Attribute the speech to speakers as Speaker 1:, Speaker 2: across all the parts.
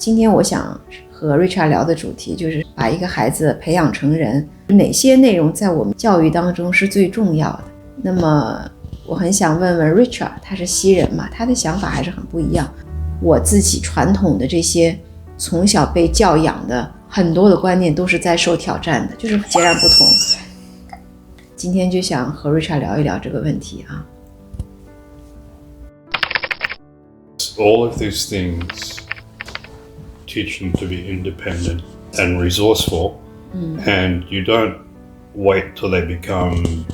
Speaker 1: 今天我想和 Richard 聊的主题就是把一个孩子培养成人，哪些内容在我们教育当中是最重要的。那么我很想问问 Richard， 他是西人嘛，他的想法还是很不一样。我自己传统的这些从小被教养的很多的观念都是在受挑战的，就是截然不同。今天就想和 Richard 聊一聊这个问题啊。
Speaker 2: All of these things teach them to be independent and resourceful, and you don't wait till they become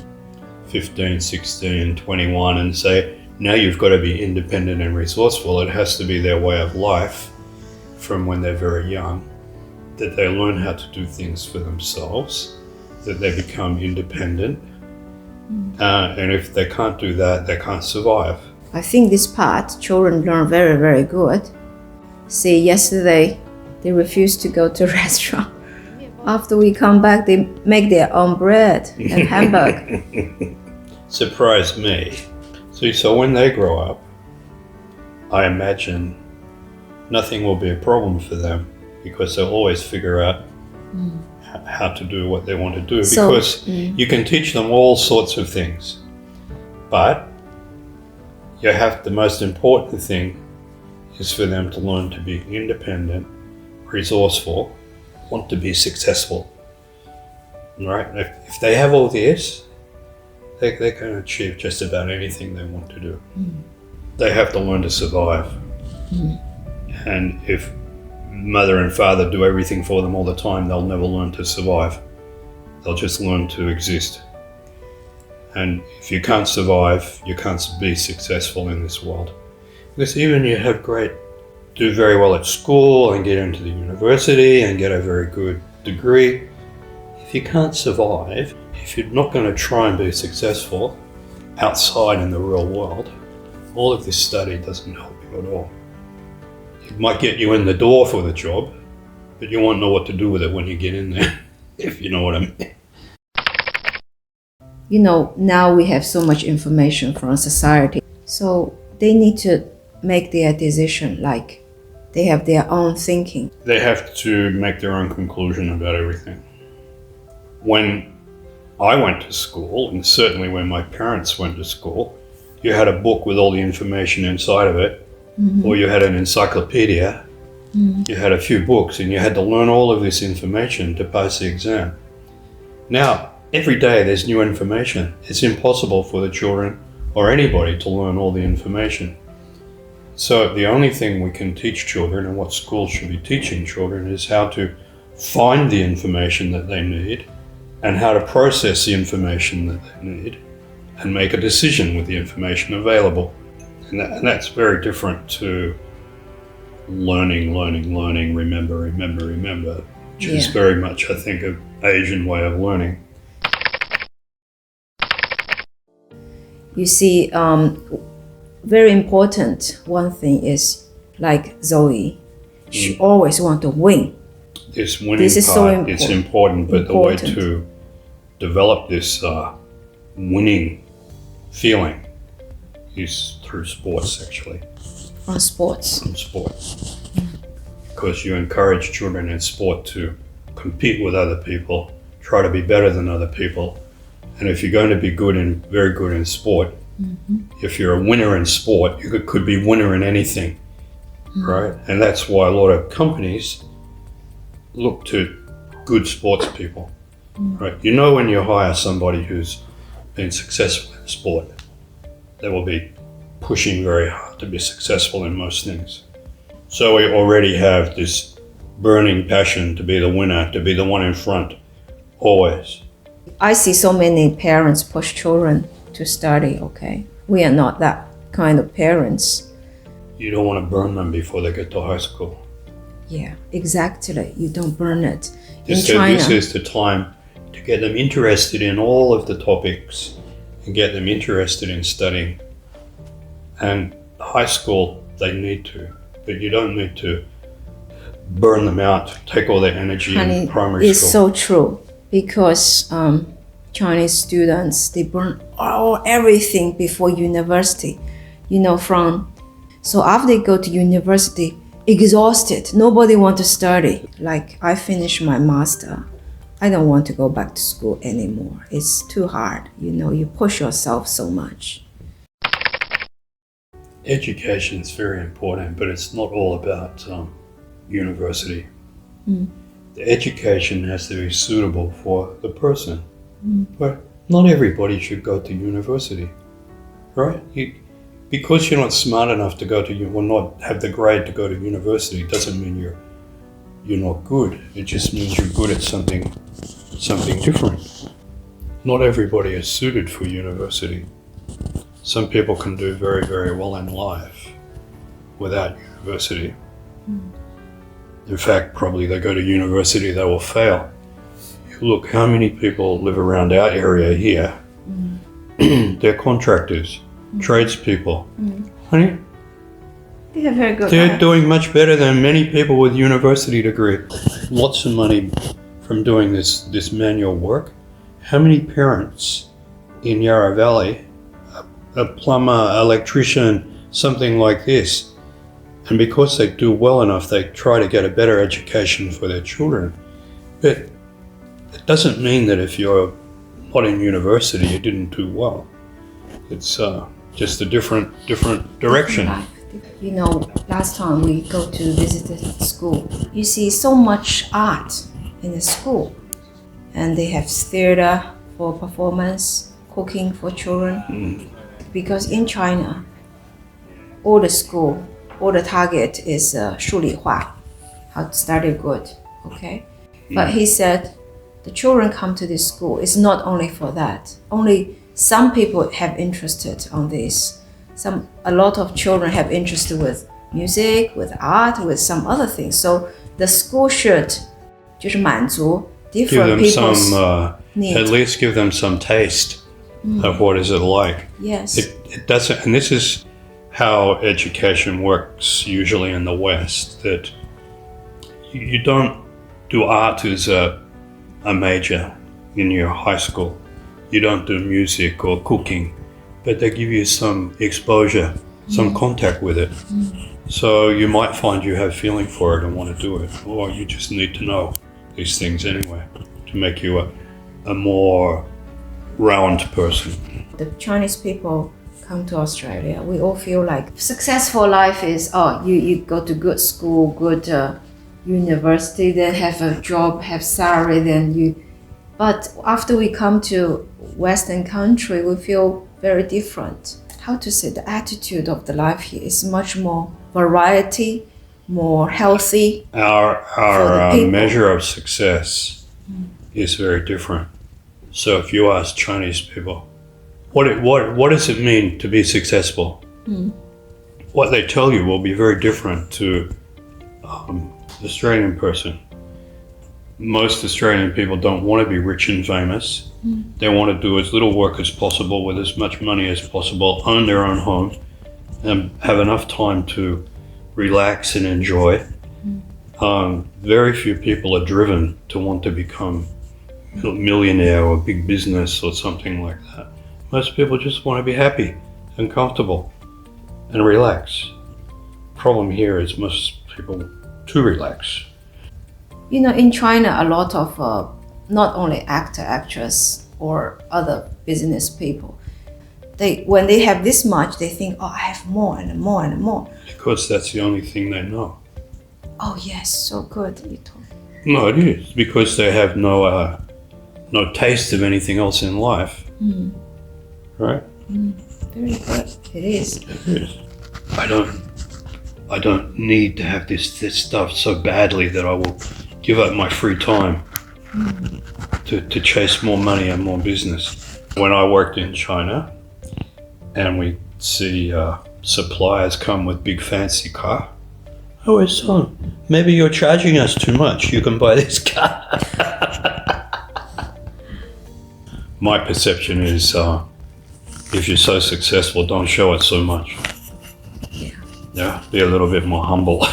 Speaker 2: 15, 16, 21 and say, now you've got to be independent and resourceful. It has to be their way of life from when they're very young, that they learn how to do things for themselves, that they become independent, and if they can't do that, they can't survive.
Speaker 1: I think this part children learn very, very good. See, yesterday they refused to go to a restaurant. After we come back, they make their own bread and hamburger.
Speaker 2: Surprised me. See, so when they grow up, I imagine nothing will be a problem for them because they'll always figure out how to do what they want to do. Because you can teach them all sorts of things, but the most important thing is for them to learn to be independent, resourceful, want to be successful. Right? If they have all this, they can achieve just about anything they want to do. They have to learn to survive. And if mother and father do everything for them all the time, they'll never learn to survive. They'll just learn to exist. And if you can't survive, you can't be successful in this world. Because even you do very well at school and get into the university and get a very good degree, if you can't survive, if you're not going to try and be successful outside in the real world, all of this study doesn't help you at all. It might get you in the door for the job, but you won't know what to do with it when you get in there, if you know what I mean.
Speaker 1: You know, now we have so much information from society, so they need to make their decision, like they have their own thinking.
Speaker 2: They have to make their own conclusion about everything. When I went to school, and certainly when my parents went to school, you had a book with all the information inside of it, or you had an encyclopedia, you had a few books, and you had to learn all of this information to pass the exam. Now, every day there's new information. It's impossible for the children or anybody to learn all the information. So the only thing we can teach children, and what schools should be teaching children, is how to find the information that they need and how to process the information that they need and make a decision with the information available. And that's very different to learning, remember, which is very much, I think, an Asian way of learning.
Speaker 1: You see, very important one thing is like Zoe. She always want to win.
Speaker 2: This winning part, so important. It's important, but the way to develop this winning feeling is through sports, actually.
Speaker 1: From sports.
Speaker 2: From sports. Because you encourage children in sport to compete with other people, try to be better than other people. And if you're going to be very good in sport, if you're a winner in sport, you could be winner in anything, right? And that's why a lot of companies look to good sports people, right? You know, when you hire somebody who's been successful in sport, they will be pushing very hard to be successful in most things. So we already have this burning passion to be the winner, to be the one in front, always.
Speaker 1: I see so many parents push children to study, okay? We are not that kind of parents.
Speaker 2: You don't want to burn them before they get to high school.
Speaker 1: Yeah, exactly. You don't burn it.
Speaker 2: This is the time to get them interested in all of the topics and get them interested in studying. And high school, they need to, but you don't need to burn them out, take all their energy in primary school.
Speaker 1: It's so true, because Chinese students, they burn everything before university, so after they go to university, exhausted. Nobody want to study. Like I finished my master. I don't want to go back to school anymore. It's too hard. You push yourself so much.
Speaker 2: Education is very important, but it's not all about university. The education has to be suitable for the person. But not everybody should go to university, right? Because you're not smart enough to go to or not have the grade to go to university doesn't mean you're not good. It just means you're good at something different. Not everybody is suited for university. Some people can do very, very well in life without university. In fact, probably they go to university, they will fail. Look, how many people live around our area here? They're contractors, tradespeople. Honey,
Speaker 1: They have very good
Speaker 2: they're
Speaker 1: life.
Speaker 2: doing much better than many people with university degree. Lots of money from doing this manual work. How many parents in Yarra Valley, a plumber, electrician, something like this, and because they do well enough, they try to get a better education for their children. But it doesn't mean that if you're not in university, you didn't do well. It's just a different direction.
Speaker 1: Life. Last time we go to visit the school, you see so much art in the school. And they have theater for performance, cooking for children. Because in China, all the target is 数理化, how to study good, okay? But he said, the children come to this school. It's not only for that. Only some people have interested on this. A lot of children have interest with music, with art, with some other things. So the school should 就是满足
Speaker 2: Give
Speaker 1: different
Speaker 2: them
Speaker 1: people's
Speaker 2: some,
Speaker 1: need.
Speaker 2: at least give them some taste of what is it like.
Speaker 1: Yes.
Speaker 2: It doesn't, and this is how education works usually in the West, that you don't do art as a major in your high school. You don't do music or cooking, but they give you some exposure, some contact with it. So you might find you have feeling for it and want to do it, or you just need to know these things anyway to make you a more round person.
Speaker 1: The Chinese people come to Australia, we all feel like successful life is, you go to good school, good university, then have a job, have salary, but after we come to Western country, we feel very different. How to say, the attitude of the life here is much more variety, more healthy.
Speaker 2: Our measure of success is very different. So if you ask Chinese people, what does it mean to be successful? What they tell you will be very different to Australian person. Most Australian people don't want to be rich and famous. They want to do as little work as possible with as much money as possible, own their own home, and have enough time to relax and enjoy. Very few people are driven to want to become a millionaire or big business or something like that. Most people just want to be happy and comfortable and relax. Problem here is most people too relax.
Speaker 1: In China, a lot of not only actor, actress, or other business people, when they have this much, they think, I have more and more and more.
Speaker 2: Because that's the only thing they know.
Speaker 1: Oh yes, so good, you told me.
Speaker 2: No, it is because they have no taste of anything else in life, right?
Speaker 1: Very good. It is.
Speaker 2: It is. I don't need to have this stuff so badly that I will give up my free time to chase more money and more business. When I worked in China, and we see suppliers come with big fancy car, I always tell them, maybe you're charging us too much. You can buy this car. My perception is, if you're so successful, don't show it so much. Yeah, be a little bit more humble.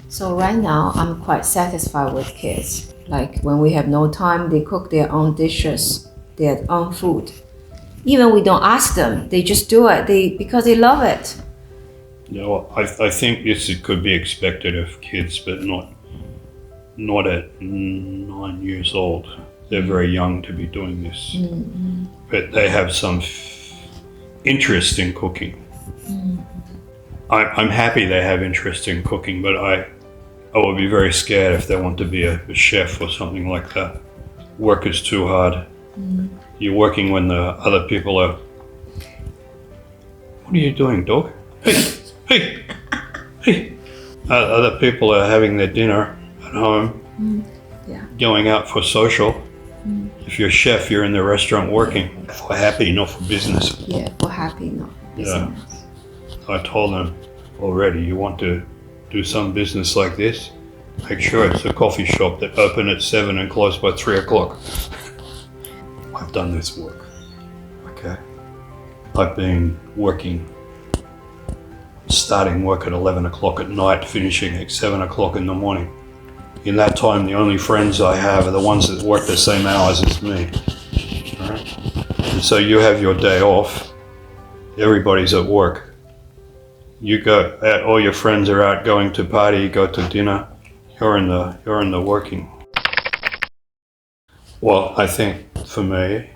Speaker 1: So right now, I'm quite satisfied with kids. Like when we have no time, they cook their own dishes, their own food. Even we don't ask them, they just do it because they love it.
Speaker 2: Well, I think this could be expected of kids, but not at 9 years old. They're very young to be doing this. But they have some interest in cooking. I'm happy they have interest in cooking, but I would be very scared if they want to be a chef or something like that. Work is too hard. You're working when the other people are... What are you doing, dog? Hey! Other people are having their dinner at home, going out for social. If you're a chef, you're in the restaurant working for happy, not for business.
Speaker 1: Yeah, for happy, not for business.
Speaker 2: I told them already, you want to do some business like this, make sure it's a coffee shop that open at 7 and close by 3 o'clock. I've done this work, okay? I've been working, starting work at 11 o'clock at night, finishing at 7 o'clock in the morning. In that time, the only friends I have are the ones that work the same hours as me. Right? And so you have your day off, everybody's at work. You go out, all your friends are out going to party, go to dinner, you're in the working. Well, I think for me,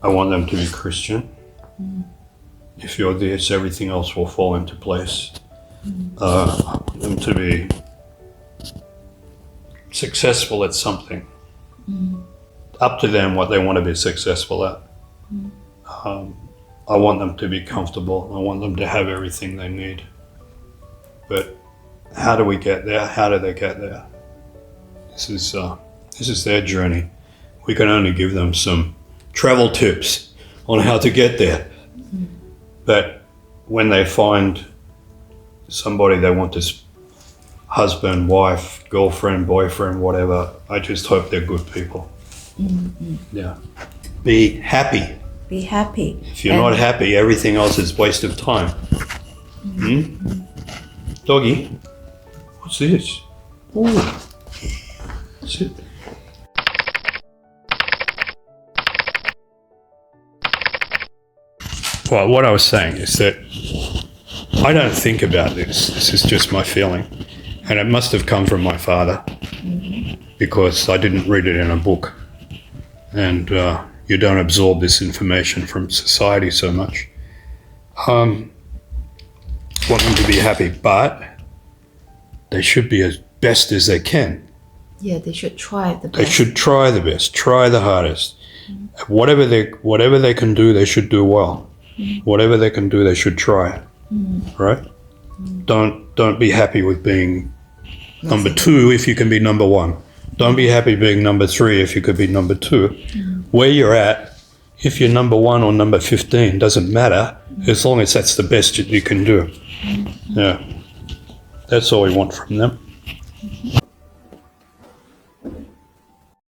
Speaker 2: I want them to be Christian. If you're this, everything else will fall into place. I want them to be successful at something. Up to them what they want to be successful at. I want them to be comfortable. I want them to have everything they need. But how do we get there? How do they get there? This is their journey. We can only give them some travel tips on how to get there. But when they find somebody they want to husband, wife, girlfriend, boyfriend, whatever, I just hope they're good people. Yeah. Be happy.
Speaker 1: Be happy.
Speaker 2: If you're not happy, everything else is waste of time. Doggy, what's this? Ooh. Sit. Well, what I was saying is that I don't think about this. This is just my feeling. And it must have come from my father because I didn't read it in a book. And you don't absorb this information from society so much. Want them to be happy, but they should be as best as they can.
Speaker 1: Yeah, they should try the best.
Speaker 2: They should try the best, try the hardest. Whatever they can do, they should do well. Whatever they can do, they should try. Right? Don't be happy with being number 2 if you can be number 1. Don't be happy being number 3 if you could be number 2. Where you're at, if you're number 1 or number 15, doesn't matter as long as that's the best that you can do. Yeah. That's all we want from them.